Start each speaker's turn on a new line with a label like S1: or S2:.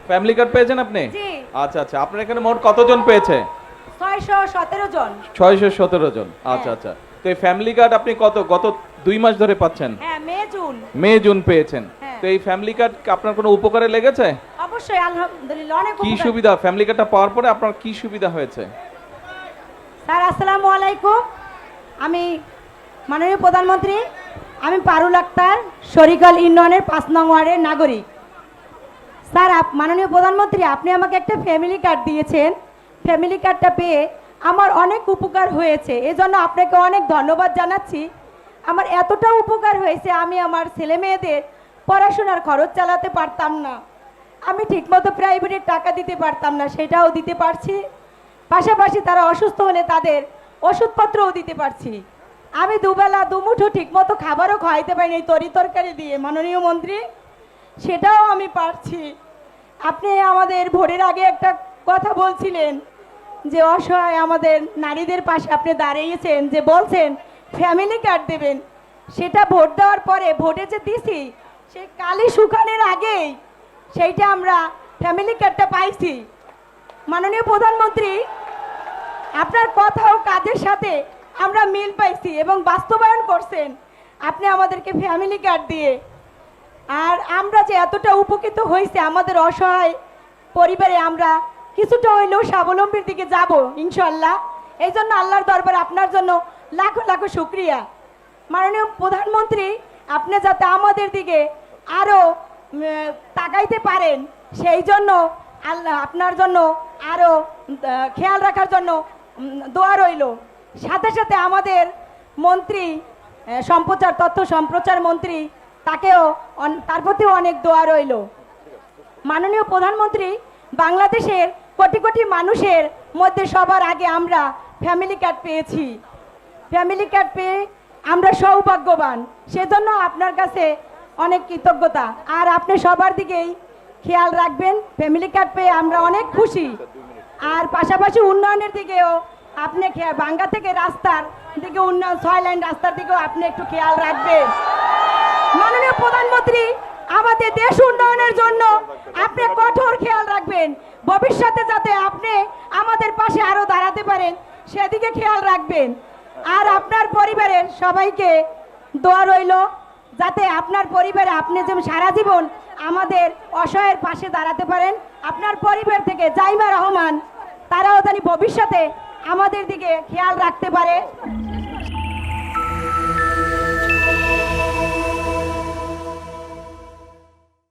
S1: Family card পেয়েছেন আপনি?
S2: জি।
S1: আচ্ছা আচ্ছা, আপনার এখানে মোট কতজন পেয়েছে?
S2: 617 জন।
S1: 617 জন। আচ্ছা
S2: হ্যাঁ।
S1: আচ্ছা, তো এই ফ্যামিলি কার্ড আপনি গত 2 মাস ধরে পাচ্ছেন?
S2: হ্যাঁ, মে জুন।
S1: মে জুন পেয়েছেন।
S2: হ্যাঁ।
S1: তো এই ফ্যামিলি কার্ড আপনার কোনো উপকারে লেগেছে?
S2: অবশ্যই, আলহামদুলিল্লাহ, অনেক
S1: কি
S2: উপকার।
S1: সুবিধা, ফ্যামিলি কার্ডটা পাওয়ার পরে আপনার কি সুবিধা হয়েছে?
S2: স্যার আসসালামু আলাইকুম, আমি মাননীয় প্রধানমন্ত্রী, আমি পারুল আক্তার, শরিকাল ইউনিয়নের 5 নং ওয়ার্ডের নাগরিক। স্যার মাননীয় প্রধানমন্ত্রী, আপনি আমাকে একটা ফ্যামিলি কার্ড দিয়েছেন। ফ্যামিলি কার্ডটা পেয়ে আমার অনেক উপকার হয়েছে, এজন্য আপনাকে অনেক ধন্যবাদ জানাচ্ছি। আমার এতটা উপকার হয়েছে, আমি আমার ছেলে মেয়েদের পড়াশোনার খরচ চালাতে পারতাম না, আমি ঠিকমতো প্রাইভেটের টাকা দিতে পারতাম না, সেটাও দিতে পারছি। পাশাপাশি তারা অসুস্থ হলে তাদের ওষুধপত্রও দিতে পারছি। আমি দুবেলা দুমুঠো ঠিকমতো খাবারও খাওয়াইতে পারিনি এই তরি তরকারি দিয়ে, মাননীয় মন্ত্রী, সেটাও আমি পারছি। আপনি আমাদের ভোটের আগে একটা কথা বলছিলেন যে অসহায় আমাদের নারীদের পাশে আপনি দাঁড়িয়েছেন, যে বলছেন ফ্যামিলি কার্ড দেবেন, সেটা ভোট দেওয়ার পরে ভোটে যে দিছি সেই কালি শুকানোর আগেই সেইটা আমরা ফ্যামিলি কার্ডটা পাইছি। মাননীয় প্রধানমন্ত্রী, আপনার কথা ও কাজের সাথে আমরা মিল পাইছি এবং বাস্তবায়ন করছেন আপনি আমাদেরকে ফ্যামিলি কার্ড দিয়ে। আর আমরা যে এতটা উপকৃত হয়েছে, আমাদের অসহায় পরিবারে আমরা কিছুটা হইলেও স্বাবলম্বীর দিকে যাব ইনশাল্লাহ। এই জন্য আল্লাহর দরবারে আপনার জন্য লাখো লাখো শুক্রিয়া। মাননীয় প্রধানমন্ত্রী, আপনি যাতে আমাদের দিকে আরও তাকাইতে পারেন, সেই জন্য আল্লাহ আপনার জন্য আরও খেয়াল রাখার জন্য দোয়া রইল। সাথে সাথে আমাদের মন্ত্রী তথ্য সম্প্রচার মন্ত্রী, তার প্রতিও অনেক দোয়া রইল। মাননীয় প্রধানমন্ত্রী, বাংলাদেশের কোটি কোটি মানুষের মধ্যে সবার আগে আমরা ফ্যামিলি কার্ড পেয়েছি। ফ্যামিলি কার্ড পেয়ে আমরা সৌভাগ্যবান, সেজন্য আপনার কাছে অনেক কৃতজ্ঞতা। আর আপনি সবার দিকেই খেয়াল রাখবেন, ফ্যামিলি কার্ড পেয়ে আমরা অনেক খুশি। আর পাশাপাশি উন্নয়নের দিকেও আপনি বাঙ্গা থেকে রাস্তার দিকে উন্নয়ন, 6 লাইন রাস্তার দিকেও আপনি একটু খেয়াল রাখবেন। মাননীয় প্রধানমন্ত্রী, আমাদের দেশ উন্নয়নের জন্য আপনি কঠোর খেয়াল রাখবেন, ভবিষ্যতে যাতে আপনি আমাদের পাশে আরো দাঁড়াতে পারেন সেদিকে খেয়াল রাখবেন। আর আপনার পরিবারের সবাইকে দোয়া রইল, যাতে আপনার পরিবারে আপনি যেমন সারা জীবন আমাদের অসহায়ের পাশে দাঁড়াতে পারেন। আপনার পরিবার থেকে জাইমা রহমান, তারাও জানি ভবিষ্যতে আমাদের দিকে খেয়াল রাখতে পারে।